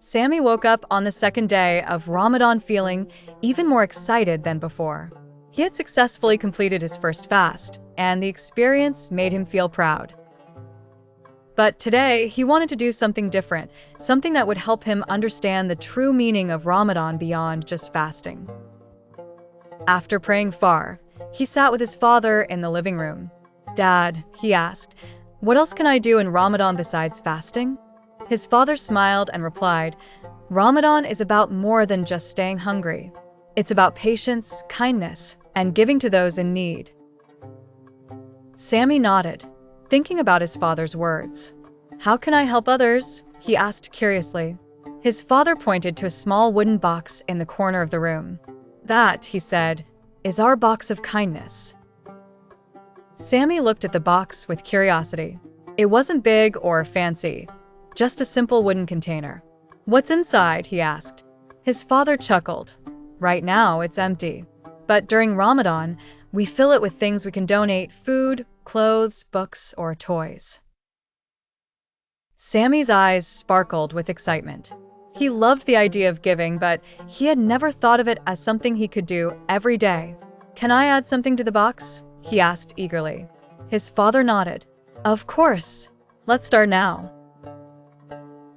Sami woke up on the second day of Ramadan feeling even more excited than before. He had successfully completed his first fast, and the experience made him feel proud. But today, he wanted to do something different, something that would help him understand the true meaning of Ramadan beyond just fasting. After praying far, he sat with his father in the living room. "Dad," he asked, "what else can I do in Ramadan besides fasting?" His father smiled and replied, "Ramadan is about more than just staying hungry. It's about patience, kindness, and giving to those in need." Sami nodded, thinking about his father's words. "How can I help others?" he asked curiously. His father pointed to a small wooden box in the corner of the room. "That," he said, "is our box of kindness." Sami looked at the box with curiosity. It wasn't big or fancy, just a simple wooden container. "What's inside?" he asked. His father chuckled. "Right now, it's empty. But during Ramadan, we fill it with things we can donate: food, clothes, books, or toys." Sami's eyes sparkled with excitement. He loved the idea of giving, but he had never thought of it as something he could do every day. "Can I add something to the box?" he asked eagerly. His father nodded. "Of course. Let's start now."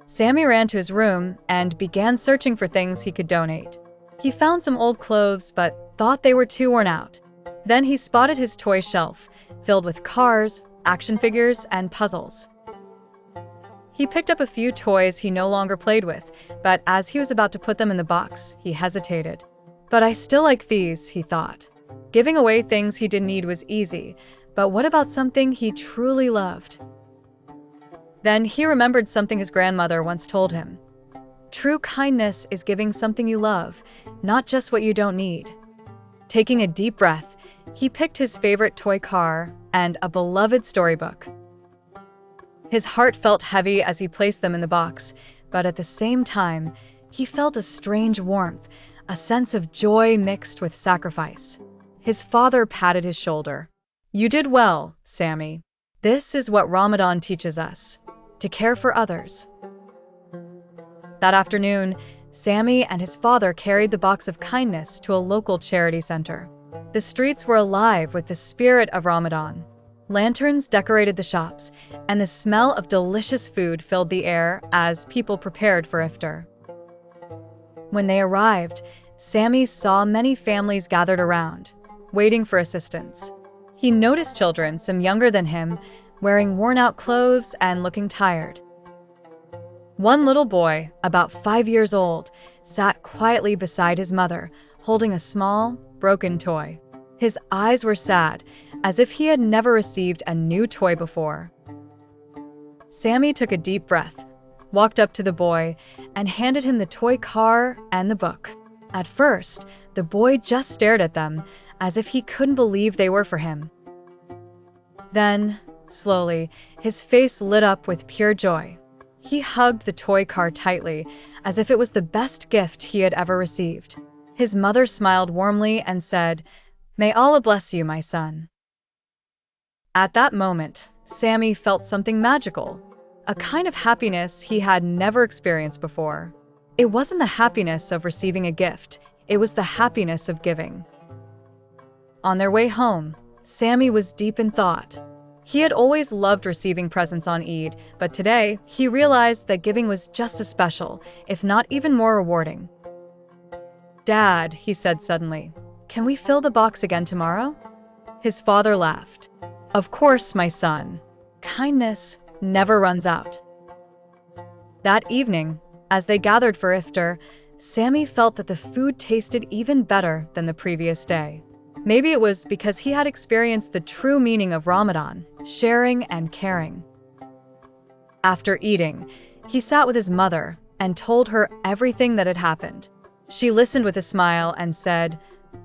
Sami ran to his room and began searching for things he could donate. He found some old clothes but thought they were too worn out. Then he spotted his toy shelf, filled with cars, action figures, and puzzles. He picked up a few toys he no longer played with, but as he was about to put them in the box, he hesitated. "But I still like these," he thought. Giving away things he didn't need was easy, but what about something he truly loved? Then he remembered something his grandmother once told him. "True kindness is giving something you love, not just what you don't need." Taking a deep breath, he picked his favorite toy car and a beloved storybook. His heart felt heavy as he placed them in the box, but at the same time, he felt a strange warmth, a sense of joy mixed with sacrifice. His father patted his shoulder. "You did well, Sami. This is what Ramadan teaches us: to care for others." That afternoon, Sami and his father carried the box of kindness to a local charity center. The streets were alive with the spirit of Ramadan. Lanterns decorated the shops, and the smell of delicious food filled the air as people prepared for iftar. When they arrived, Sami saw many families gathered around, waiting for assistance. He noticed children, some younger than him, wearing worn-out clothes and looking tired. One little boy, about 5 years old, sat quietly beside his mother, holding a small, broken toy. His eyes were sad, as if he had never received a new toy before. Sami took a deep breath, walked up to the boy, and handed him the toy car and the book. At first, the boy just stared at them, as if he couldn't believe they were for him. Then, slowly, his face lit up with pure joy. He hugged the toy car tightly, as if it was the best gift he had ever received. His mother smiled warmly and said, "May Allah bless you, my son." At that moment, Sami felt something magical, a kind of happiness he had never experienced before. It wasn't the happiness of receiving a gift, it was the happiness of giving. On their way home, Sami was deep in thought. He had always loved receiving presents on Eid, but today he realized that giving was just as special, if not even more rewarding. "Dad," he said suddenly, "can we fill the box again tomorrow?" His father laughed. "Of course, my son. Kindness never runs out." That evening, as they gathered for iftar, Sami felt that the food tasted even better than the previous day. Maybe it was because he had experienced the true meaning of Ramadan, sharing and caring. After eating, he sat with his mother and told her everything that had happened. She listened with a smile and said,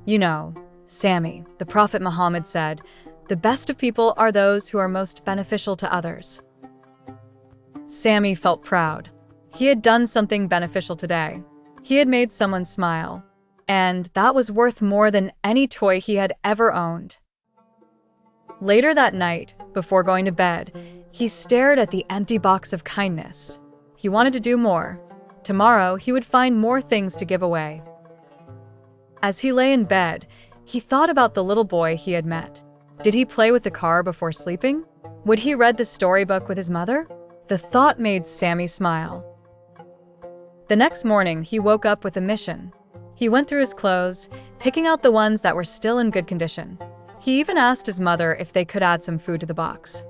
"You know, Sami, the Prophet Muhammad said, 'The best of people are those who are most beneficial to others.'" Sami felt proud. He had done something beneficial today. He had made someone smile. And that was worth more than any toy he had ever owned. Later that night, before going to bed, he stared at the empty box of kindness. He wanted to do more. Tomorrow, he would find more things to give away. As he lay in bed, he thought about the little boy he had met. Did he play with the car before sleeping? Would he read the storybook with his mother? The thought made Sami smile. The next morning, he woke up with a mission. He went through his clothes, picking out the ones that were still in good condition. He even asked his mother if they could add some food to the box.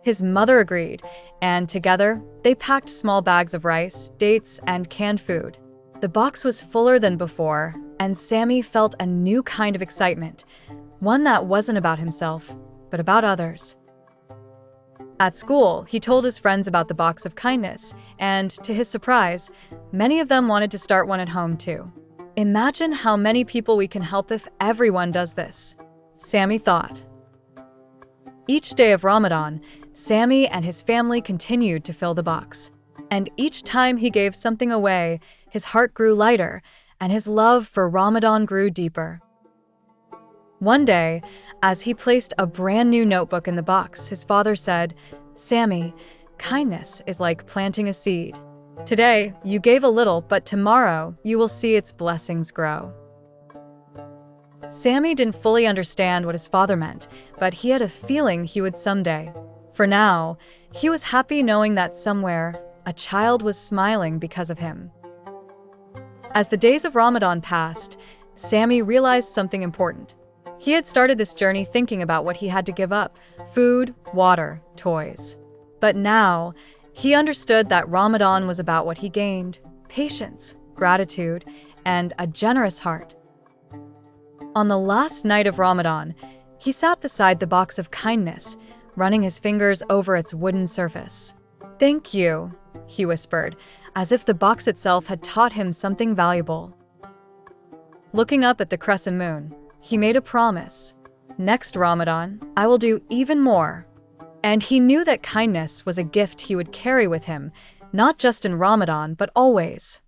His mother agreed, and together, they packed small bags of rice, dates, and canned food. The box was fuller than before, and Sami felt a new kind of excitement, one that wasn't about himself, but about others. At school, he told his friends about the box of kindness, and to his surprise, many of them wanted to start one at home too. Imagine how many people we can help if everyone does this, Sami thought. Each day of Ramadan, Sami and his family continued to fill the box. And each time he gave something away, his heart grew lighter, and his love for Ramadan grew deeper. One day, as he placed a brand new notebook in the box, his father said, "Sami, kindness is like planting a seed. Today, you gave a little, but tomorrow, you will see its blessings grow." Sami didn't fully understand what his father meant, but he had a feeling he would someday. For now, he was happy knowing that somewhere, a child was smiling because of him. As the days of Ramadan passed, Sami realized something important. He had started this journey thinking about what he had to give up: food, water, toys. But now, he understood that Ramadan was about what he gained: patience, gratitude, and a generous heart. On the last night of Ramadan, he sat beside the box of kindness, running his fingers over its wooden surface. "Thank you," he whispered, as if the box itself had taught him something valuable. Looking up at the crescent moon, he made a promise. "Next Ramadan, I will do even more." And he knew that kindness was a gift he would carry with him, not just in Ramadan, but always.